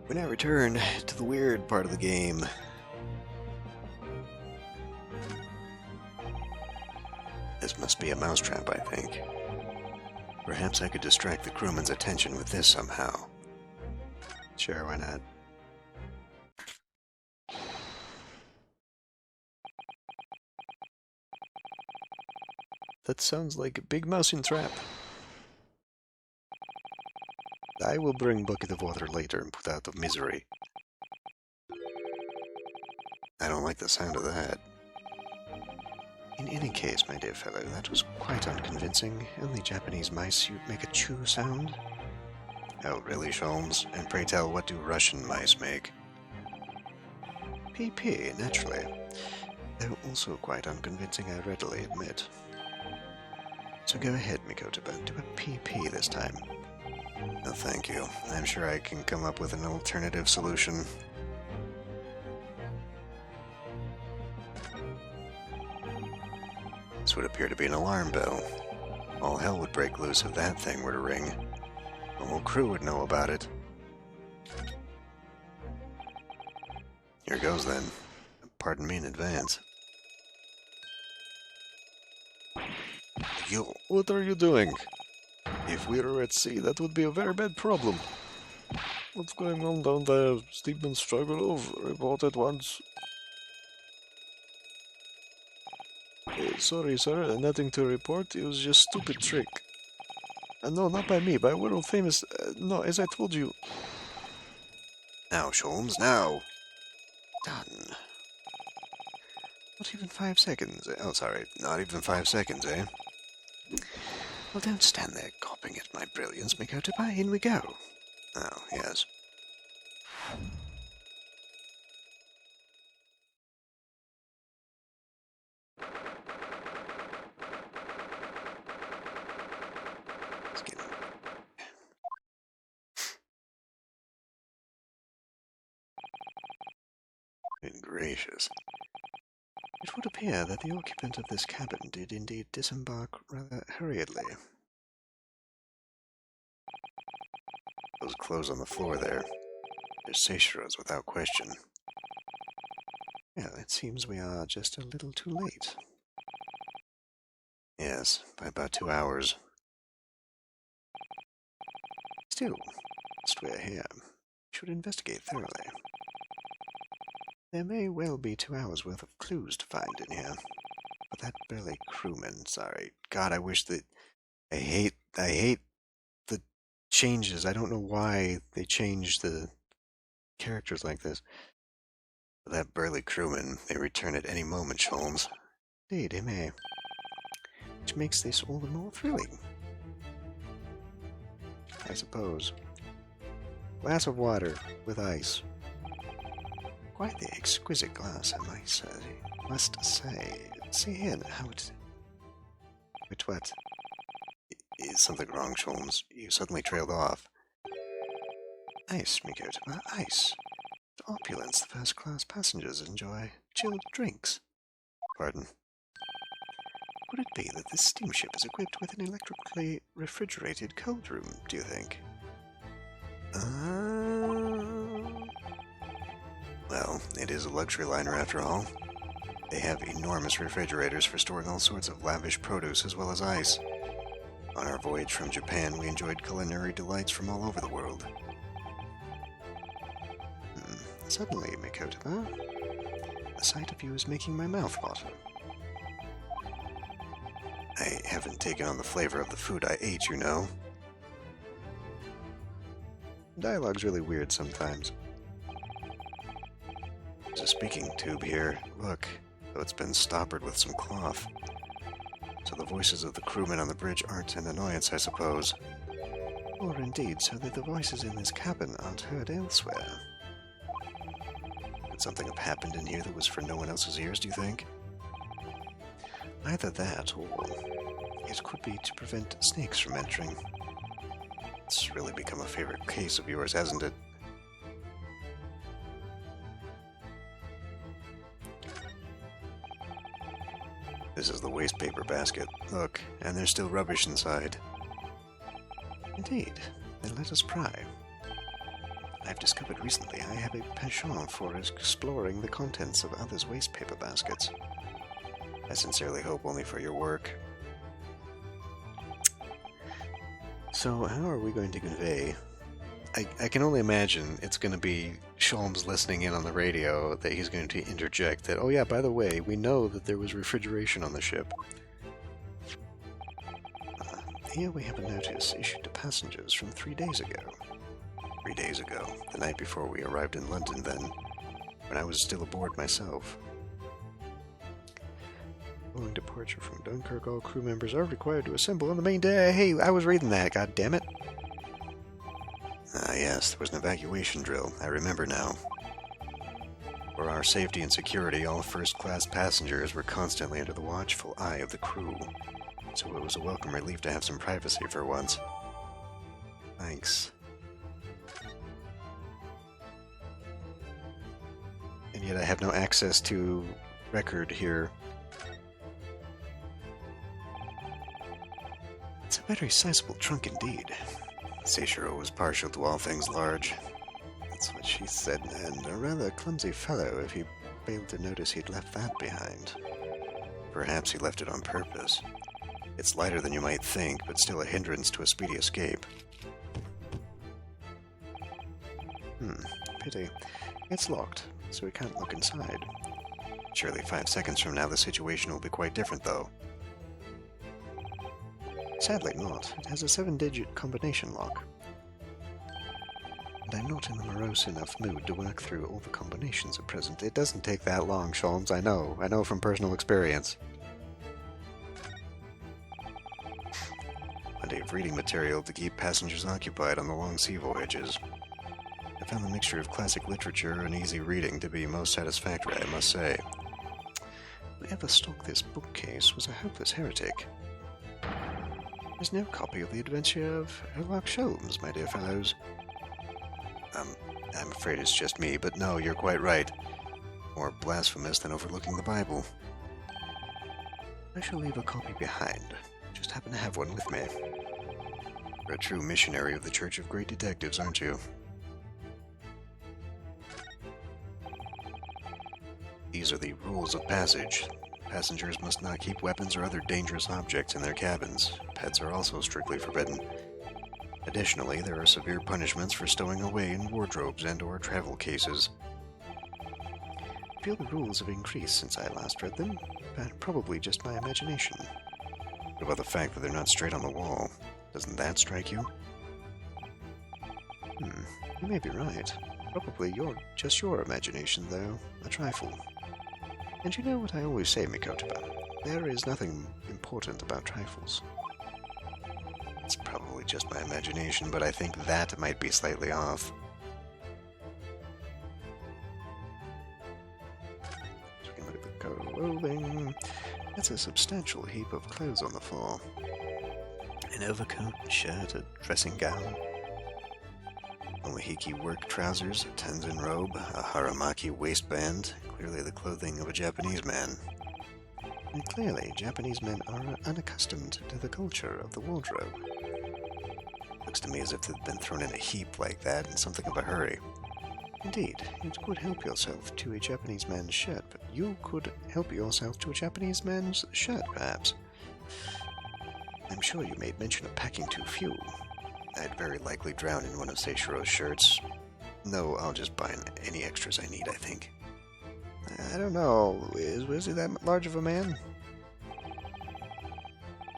We now return to the weird part of the game. This must be a mousetrap, I think. Perhaps I could distract the crewman's attention with this somehow. Sure, why not? That sounds like a big mousing trap. I will bring bucket of water later and put out of misery. I don't like the sound of that. In any case, my dear fellow, that was quite unconvincing. Only Japanese mice make a chew sound. Oh, really, Sholmes? And pray tell, what do Russian mice make? PP, naturally. Though also quite unconvincing, I readily admit. So go ahead, Mikotoba, do a PP this time. No, thank you. I'm sure I can come up with an alternative solution. This would appear to be an alarm bell. All hell would break loose if that thing were to ring. The whole crew would know about it. Here goes then. Pardon me in advance. What are you doing? If we were at sea, that would be a very bad problem. What's going on down there? Steedman Struggle? Report at once. Sorry, sir, nothing to report. It was just a stupid trick. No, not by me, by a world famous... no, as I told you... Now, Sholmes, now! Done. Not even 5 seconds. Oh, sorry, not even 5 seconds, eh? Well, don't stand there gawping at my brilliance, Mikotoba. In we go. Oh, yes. Good gracious. It would appear that the occupant of this cabin did indeed disembark rather hurriedly. Those clothes on the floor there. They're Seishiro's without question. Well, it seems we are just a little too late. Yes, by about 2 hours. Still, whilst we're here, we should investigate thoroughly. There may well be 2 hours worth of clues to find in here. But that burly crewman, sorry. God, I wish that... I hate the changes. I don't know why they changed the characters like this. But that burly crewman may return at any moment, Sholmes. Indeed, he may. Which makes this all the more thrilling. I suppose. Glass of water with ice. Quite the exquisite glass, I must say. See here how it... Wait, what? Is something wrong, Sholmes? You suddenly trailed off. Ice, Mikotoba, ice. The opulence the first-class passengers enjoy. Chilled drinks. Pardon? Would it be that this steamship is equipped with an electrically refrigerated cold room, do you think? Well, it is a luxury liner after all. They have enormous refrigerators for storing all sorts of lavish produce as well as ice. On our voyage from Japan, we enjoyed culinary delights from all over the world. Suddenly, Mikotoba, the sight of you is making my mouth water. I haven't taken on the flavor of the food I ate, you know. Dialogue's really weird sometimes. There's a speaking tube here. Look, though it's been stoppered with some cloth. So the voices of the crewmen on the bridge aren't an annoyance, I suppose. Or indeed, so that the voices in this cabin aren't heard elsewhere. Could something have happened in here that was for no one else's ears, do you think? Either that, or it could be to prevent snakes from entering. It's really become a favorite case of yours, hasn't it? This is the waste paper basket. Look, and there's still rubbish inside. Indeed. Then let us pry. I've discovered recently I have a penchant for exploring the contents of others' waste paper baskets. I sincerely hope only for your work. So how are we going to convey? I can only imagine it's going to be Sholmes listening in on the radio that he's going to interject that, oh yeah, by the way, we know that there was refrigeration on the ship. Here we have a notice issued to passengers from 3 days ago. 3 days ago, the night before we arrived in London then, when I was still aboard myself. Following departure from Dunkirk, all crew members are required to assemble on the main day. Hey, I was reading that, god damn it. Ah yes, there was an evacuation drill, I remember now. For our safety and security, all first-class passengers were constantly under the watchful eye of the crew, so it was a welcome relief to have some privacy for once. Thanks. And yet I have no access to record here. It's a very sizable trunk indeed. Seishiro was partial to all things large. That's what she said, and a rather clumsy fellow if he failed to notice he'd left that behind. Perhaps he left it on purpose. It's lighter than you might think, but still a hindrance to a speedy escape. Pity. It's locked, so we can't look inside. Surely 5 seconds from now the situation will be quite different, though. Sadly not. It has a 7-digit combination lock. And I'm not in the morose enough mood to work through all the combinations at present. It doesn't take that long, Sholmes, I know. I know from personal experience. Plenty of reading material to keep passengers occupied on the long sea voyages. I found the mixture of classic literature and easy reading to be most satisfactory, I must say. Whoever stalked this bookcase was a hopeless heretic. There's no copy of the adventure of Sherlock Sholmes, my dear fellows. I'm afraid it's just me, but no, you're quite right. More blasphemous than overlooking the Bible. I shall leave a copy behind. Just happen to have one with me. You're a true missionary of the Church of Great Detectives, aren't you? These are the rules of passage. Passengers must not keep weapons or other dangerous objects in their cabins. Pets are also strictly forbidden. Additionally, there are severe punishments for stowing away in wardrobes and/or travel cases. I feel the rules have increased since I last read them, but probably just my imagination. What about the fact that they're not straight on the wall? Doesn't that strike you? You may be right. Probably just your imagination, though. A trifle. And you know what I always say, Mikotoba? There is nothing important about trifles. It's probably just my imagination, but I think that might be slightly off. Clothing. That's a substantial heap of clothes on the floor. An overcoat, shirt, a dressing gown. Ohiki work trousers, a Tenzin robe, a haramaki waistband, clearly the clothing of a Japanese man. And clearly, Japanese men are unaccustomed to the culture of the wardrobe. Looks to me as if they've been thrown in a heap like that in something of a hurry. Indeed, you could help yourself to a Japanese man's shirt, but you could help yourself to a Japanese man's shirt, perhaps. I'm sure you made mention of packing too few. I'd very likely drown in one of Seishiro's shirts. No, I'll just buy any extras I need, I think. I don't know. Was he that large of a man?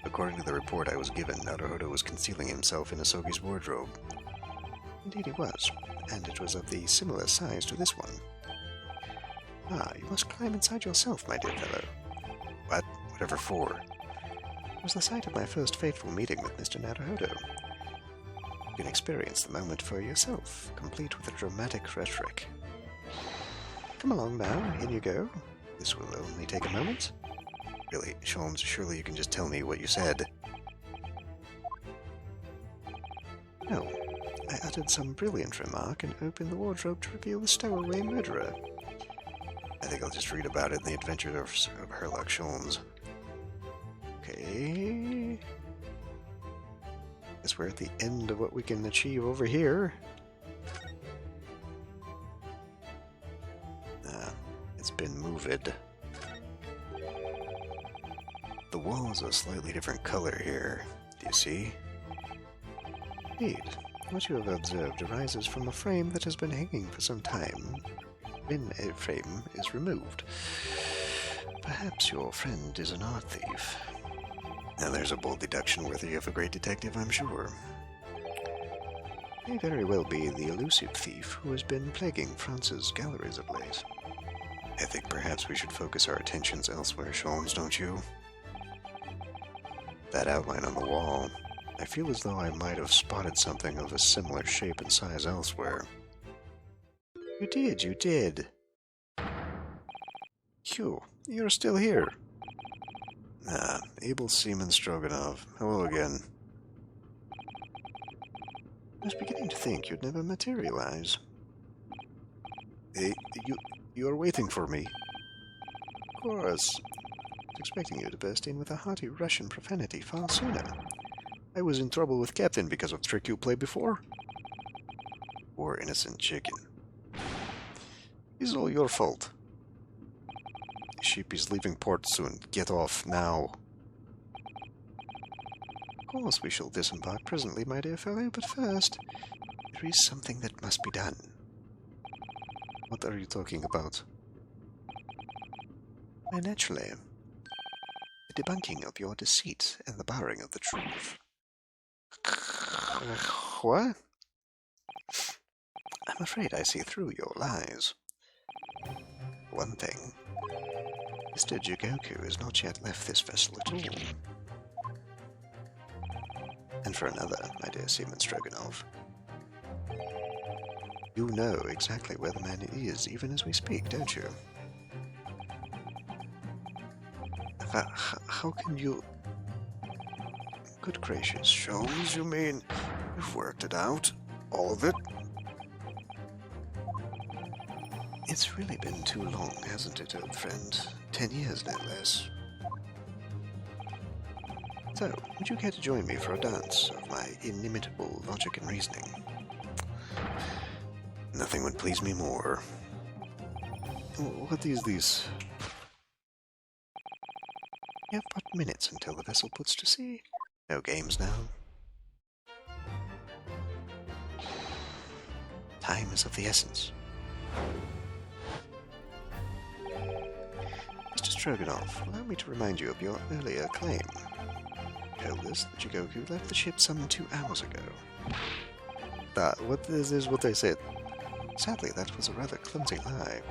According to the report I was given, Naruhodo was concealing himself in Asogi's wardrobe. Indeed he was, and it was of the similar size to this one. Ah, you must climb inside yourself, my dear fellow. What? Whatever for? It was the site of my first fateful meeting with Mr. Naruhodo. You can experience the moment for yourself, complete with a dramatic rhetoric. Come along now, in you go. This will only take a moment. Really, Sholmes, surely you can just tell me what you said. No, I uttered some brilliant remark and opened the wardrobe to reveal the stowaway murderer. I think I'll just read about it in the Adventures of Sherlock Sholmes. Okay. Guess we're at the end of what we can achieve over here. It's been moved. The walls are a slightly different color here. Do you see? Indeed. What you have observed arises from a frame that has been hanging for some time. When a frame is removed. Perhaps your friend is an art thief. Now there's a bold deduction worthy of a great detective, I'm sure. May very well be the elusive thief who has been plaguing France's galleries of late. I think perhaps we should focus our attentions elsewhere, Sholmes, don't you? That outline on the wall, I feel as though I might have spotted something of a similar shape and size elsewhere. You did. Phew, you're still here. Ah, Abel Seaman Stroganov. Hello again. I was beginning to think you'd never materialize. You're waiting for me. Of course. I was expecting you to burst in with a hearty Russian profanity far sooner. I was in trouble with Captain because of trick you played before. Poor innocent chicken. It's all your fault. The ship is leaving port soon. Get off now. Of course we shall disembark presently, my dear fellow, but first, there is something that must be done. What are you talking about? Why, naturally, the debunking of your deceit and the barring of the truth. What? I'm afraid I see through your lies. One thing, Mr. Jigoku has not yet left this vessel at all. And for another, my dear Seaman Stroganov, you know exactly where the man is, even as we speak, don't you? How can you... Good gracious, Sholmes, you mean you've worked it out? All of it? It's really been too long, hasn't it, old friend? 10 years, no less. So, would you care to join me for a dance of my inimitable logic and reasoning? Nothing would please me more. What is this? You have but minutes until the vessel puts to sea. No games now. Time is of the essence. Mr. Stroganov, allow me to remind you of your earlier claim. You told us that Jigoku left the ship some 2 hours ago. What is what they said? Sadly, that was a rather clumsy lie.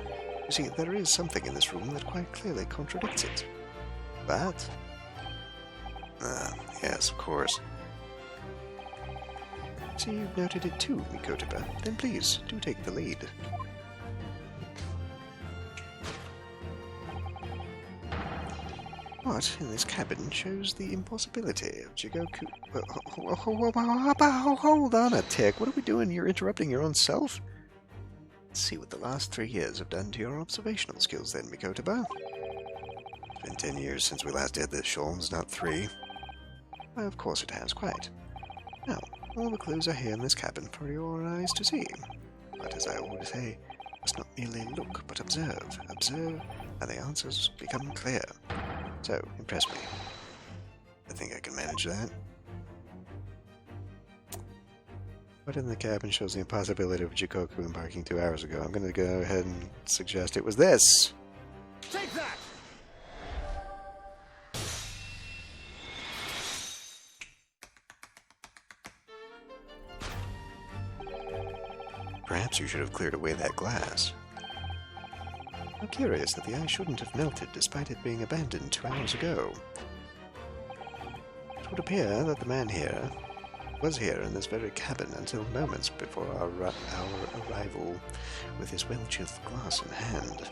You see, there is something in this room that quite clearly contradicts it. But... yes, of course. See, you've noted it too, Mikotoba. Then please, do take the lead. What in this cabin shows the impossibility of Jigoku... Hold on a tick. What are we doing? You're interrupting your own self? Let's see what the last 3 years have done to your observational skills then, Mikotoba. It's been 10 years since we last did this, Sholmes, not 3. Why, of course it has, quite. Now, all the clues are here in this cabin for your eyes to see. But as I always say, you must not merely look, but observe. Observe, and the answers become clear. So, impress me. I think I can manage that. What in the cabin shows the impossibility of Jigoku embarking 2 hours ago? I'm going to go ahead and suggest it was this. Take that! Perhaps you should have cleared away that glass. How curious that the ice shouldn't have melted despite it being abandoned 2 hours ago. It would appear that the man here was here in this very cabin until moments before our arrival with his well-chilled glass in hand.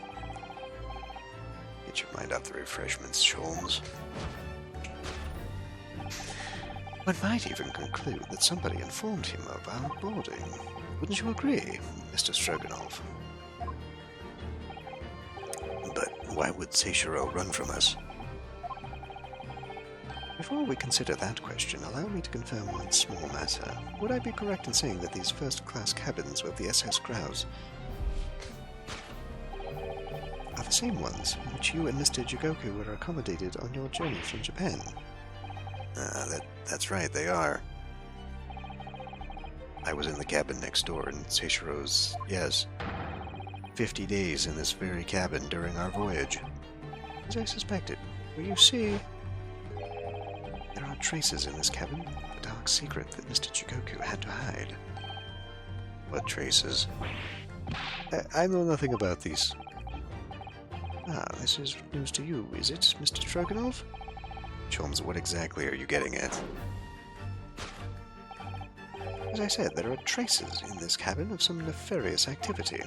Get your mind off the refreshments, Sholmes. One might even conclude that somebody informed him of our boarding. Wouldn't you agree, Mr. Stroganov? But why would Seishiro run from us? Before we consider that question, allow me to confirm one small matter. Would I be correct in saying that these first-class cabins with the SS Grouse are the same ones in which you and Mr. Jigoku were accommodated on your journey from Japan. That's right, they are. I was in the cabin next door in Seishiro's, yes. 50 days in this very cabin during our voyage. As I suspected. Well, you see, there are traces in this cabin, a dark secret that Mr. Jigoku had to hide. What traces? I know nothing about these. Ah, this is news to you, is it, Mr. Stroganov? Sholmes, what exactly are you getting at? As I said, there are traces in this cabin of some nefarious activity.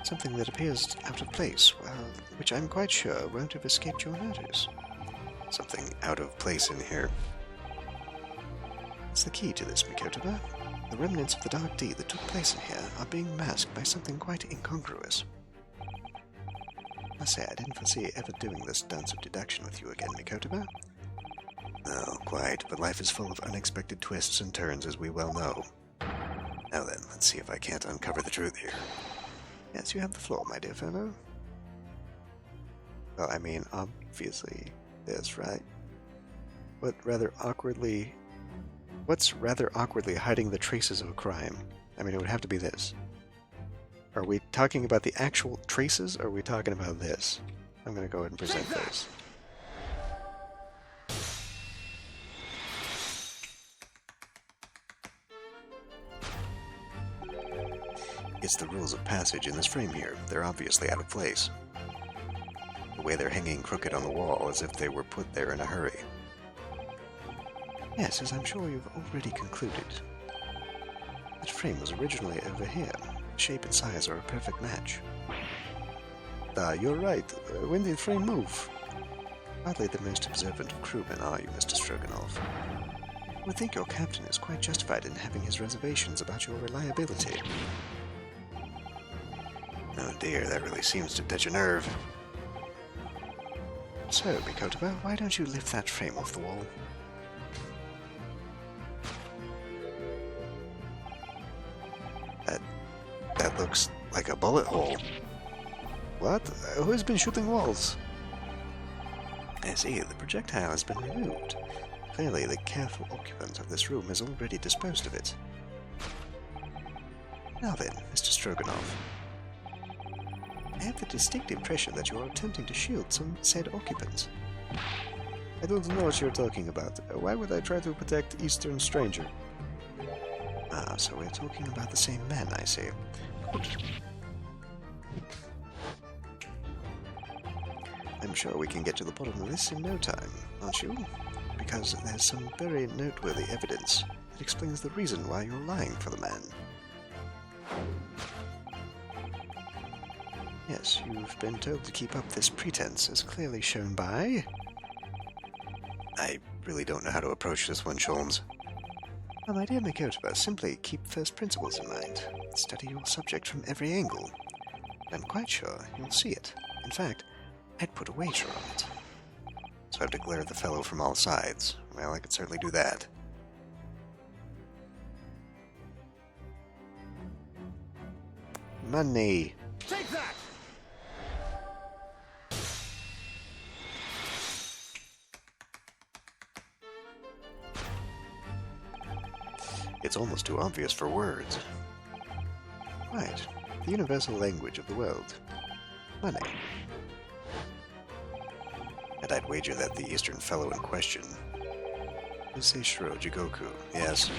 Something that appears out of place, well, which I'm quite sure won't have escaped your notice. Something out of place in here. It's the key to this, Mikotoba. The remnants of the dark deed that took place in here are being masked by something quite incongruous. I say, I didn't foresee ever doing this dance of deduction with you again, Mikotoba. No, quite, but life is full of unexpected twists and turns, as we well know. Now then, let's see if I can't uncover the truth here. Yes, you have the floor, my dear fellow. Well, I mean, obviously, this, right? What's rather awkwardly hiding the traces of a crime? I mean, it would have to be this. Are we talking about the actual traces, or are we talking about this? I'm going to go ahead and present those. It's the rules of passage in this frame here. They're obviously out of place. The way they're hanging crooked on the wall, as if they were put there in a hurry. Yes, as I'm sure you've already concluded. That frame was originally over here. Shape and size are a perfect match. You're right. When did the frame move? Hardly the most observant of crewmen, are you, Mr. Stroganov? I would think your captain is quite justified in having his reservations about your reliability. Oh dear, that really seems to touch a nerve. So, Mikotoba, why don't you lift that frame off the wall? That looks like a bullet hole. What? Who's been shooting walls? I see, the projectile has been removed. Clearly, the careful occupant of this room has already disposed of it. Now then, Mr. Stroganov. I have the distinct impression that you are attempting to shield some said occupants. I don't know what you're talking about. Why would I try to protect Eastern Stranger? Ah, so we're talking about the same man, I see. Good. I'm sure we can get to the bottom of this in no time, aren't you? Because there's some very noteworthy evidence that explains the reason why you're lying for the man. Yes, you've been told to keep up this pretense, as clearly shown by... I really don't know how to approach this one, Sholmes. Well, my dear Mikotoba, simply keep first principles in mind. Study your subject from every angle. I'm quite sure you'll see it. In fact, I'd put a wager on it. So I've declared the fellow from all sides. Well, I could certainly do that. Money. Take that! It's almost too obvious for words. Right. The universal language of the world. Money. And I'd wager that the Eastern fellow in question is Seishiro Jigoku, yes?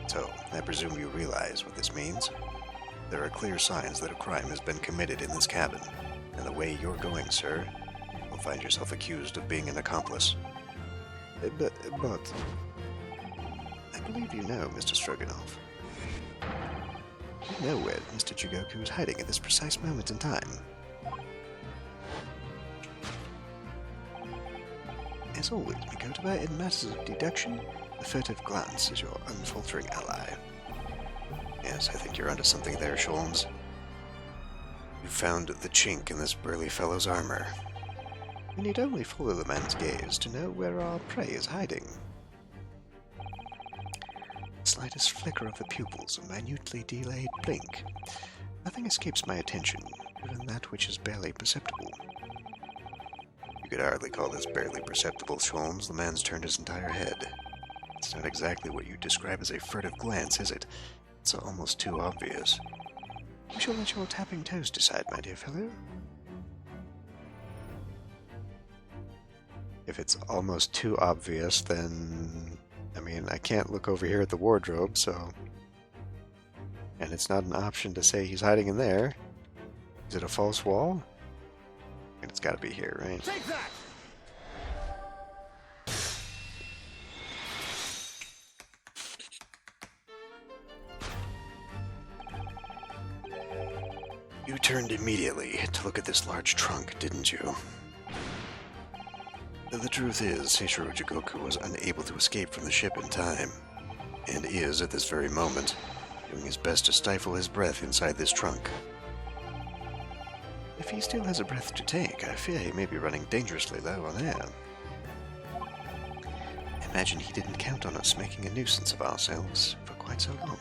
So, I presume you realize what this means? There are clear signs that a crime has been committed in this cabin, and the way you're going, sir, you'll find yourself accused of being an accomplice. But... I believe you know, Mr. Stroganov. You know where Mr. Jigoku is hiding at this precise moment in time. As always, Mikotoba, in matters of deduction, the furtive glance is your unfaltering ally. Yes, I think you're onto something there, Sholmes. You found the chink in this burly fellow's armor. You need only follow the man's gaze to know where our prey is hiding. The slightest flicker of the pupils, a minutely delayed blink, Nothing escapes my attention, even that which is barely perceptible. You could hardly call this barely perceptible, Sholmes. The man's turned his entire head. It's not exactly what you describe as a furtive glance, is it? It's almost too obvious. We shall let your tapping toes decide, my dear fellow. If it's almost too obvious, then... I mean, I can't look over here at the wardrobe, so... And it's not an option to say he's hiding in there. Is it a false wall? And it's gotta be here, right? Take that! You turned immediately to look at this large trunk, didn't you? The truth is, Seishiro Jigoku was unable to escape from the ship in time, and is, at this very moment, doing his best to stifle his breath inside this trunk. If he still has a breath to take, I fear he may be running dangerously low on air. Imagine he didn't count on us making a nuisance of ourselves for quite so long.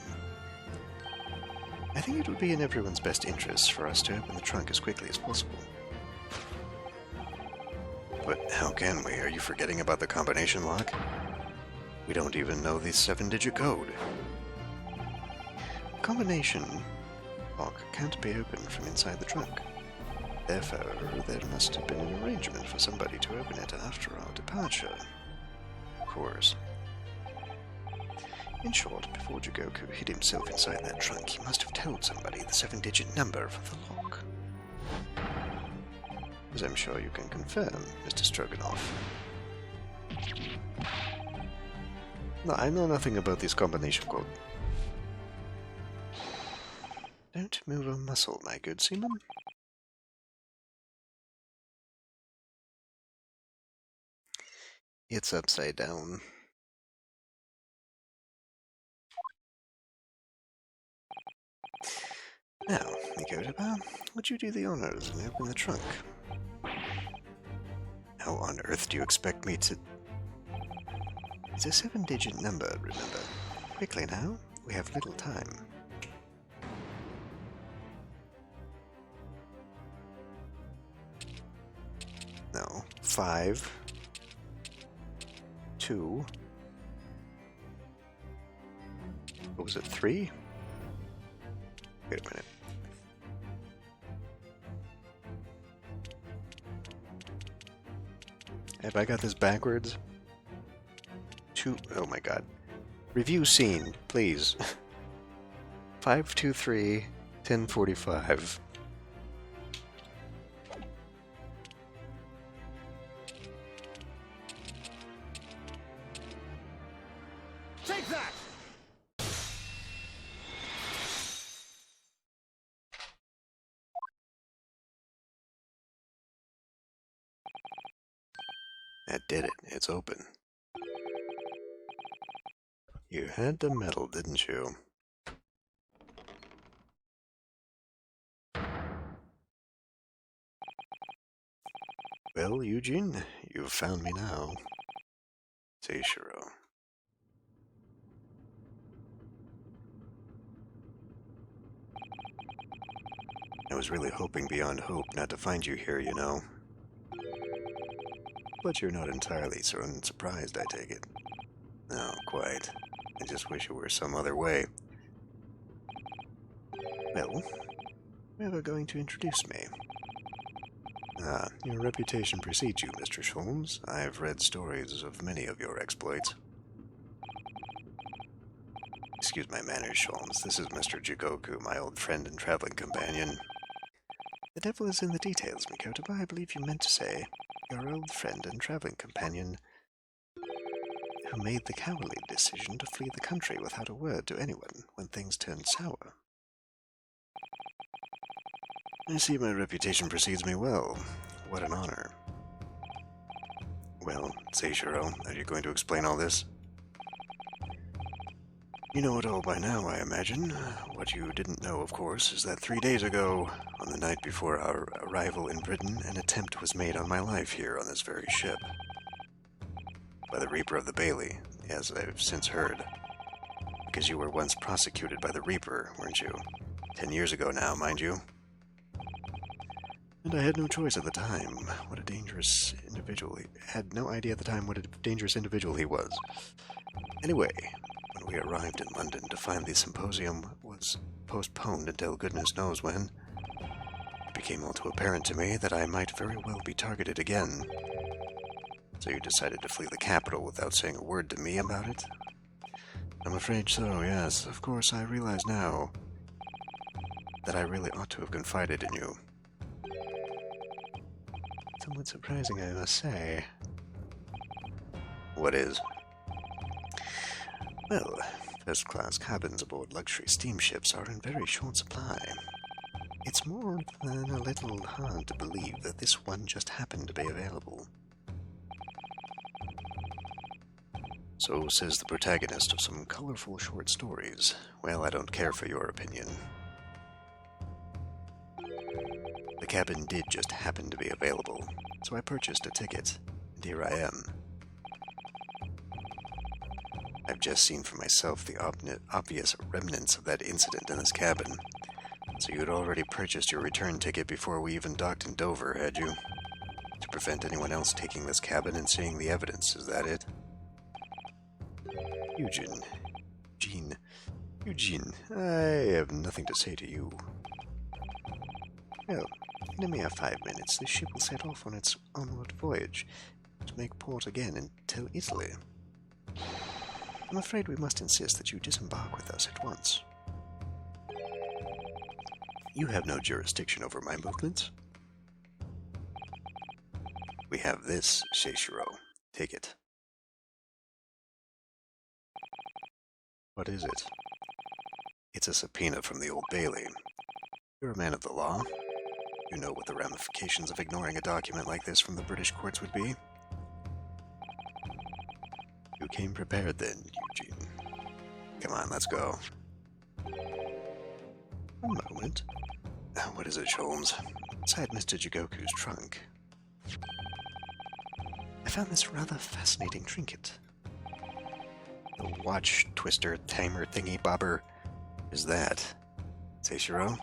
I think it would be in everyone's best interest for us to open the trunk as quickly as possible. But how can we? Are you forgetting about the combination lock? We don't even know the 7-digit code. The combination lock can't be opened from inside the trunk. Therefore, there must have been an arrangement for somebody to open it after our departure. Of course. In short, before Jigoku hid himself inside that trunk, he must have told somebody the 7-digit number for the lock. As I'm sure you can confirm, Mr. Stroganoff. No, I know nothing about this combination code. Don't move a muscle, my good seaman. It's upside down. Now, Mikotoba, would you do the honors and open the trunk? How on earth do you expect me to... It's a 7-digit number, remember. Quickly now, we have little time. No, 5, 2... What was it, 3? Wait a minute. Have I got this backwards? 2... Oh my god. Review scene, please. 523 1045. Take that! That did it. It's open. You had the medal, didn't you? Well, Eugene, you've found me now. Seishiro. I was really hoping beyond hope not to find you here, you know. But you're not entirely so unsurprised, I take it. No, quite. I just wish it were some other way. Well, we were going to introduce me. Ah, your reputation precedes you, Mr. Sholmes. I've read stories of many of your exploits. Excuse my manners, Sholmes. This is Mr. Jigoku, my old friend and traveling companion. The devil is in the details, Mikotoba. I believe you meant to say your old friend and traveling companion who made the cowardly decision to flee the country without a word to anyone when things turned sour. I see my reputation precedes me well. What an honor. Well, Seishiro, are you going to explain all this? You know it all by now, I imagine. What you didn't know, of course, is that 3 days ago, on the night before our arrival in Britain, an attempt was made on my life here on this very ship. By the Reaper of the Bailey, as I've since heard. Because you were once prosecuted by the Reaper, weren't you? 10 years ago now, mind you. And I had no choice at the time. What a dangerous individual. Had no idea at the time what a dangerous individual he was. Anyway, when we arrived in London to find the symposium was postponed until goodness knows when, it became all too apparent to me that I might very well be targeted again. So you decided to flee the capital without saying a word to me about it? I'm afraid so, yes. Of course, I realize now that I really ought to have confided in you. Somewhat surprising, I must say. What is? Well, first-class cabins aboard luxury steamships are in very short supply. It's more than a little hard to believe that this one just happened to be available. So says the protagonist of some colorful short stories. Well, I don't care for your opinion. The cabin did just happen to be available, so I purchased a ticket, and here I am. I've just seen for myself the obvious remnants of that incident in this cabin. So you'd already purchased your return ticket before we even docked in Dover, had you? To prevent anyone else taking this cabin and seeing the evidence, is that it? Eugene, I have nothing to say to you. Well, in a mere 5 minutes, the ship will set off on its onward voyage to make port again until Italy. I'm afraid we must insist that you disembark with us at once. You have no jurisdiction over my movements. We have this, Seishiro. Take it. What is it? It's a subpoena from the Old Bailey. You're a man of the law. You know what the ramifications of ignoring a document like this from the British courts would be. You came prepared then, Eugene. Come on, let's go. One moment. What is it, Sholmes? Inside Mr. Jigoku's trunk, I found this rather fascinating trinket. The watch twister timer thingy bobber is that, Seishiro?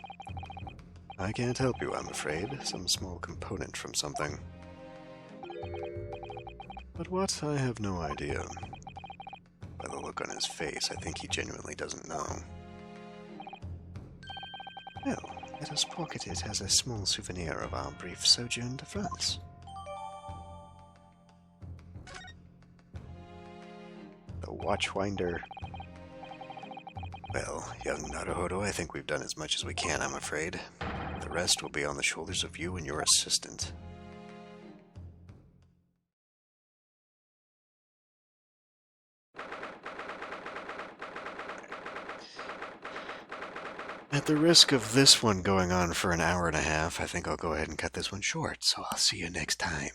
I can't help you, I'm afraid. Some small component from something. But what? I have no idea. By the look on his face, I think he genuinely doesn't know. Well, let us pocket it as a small souvenir of our brief sojourn to France. The watchwinder. Well, young Naruhodo, I think we've done as much as we can, I'm afraid. The rest will be on the shoulders of you and your assistant. At the risk of this one going on for an hour and a half, I think I'll go ahead and cut this one short, so I'll see you next time.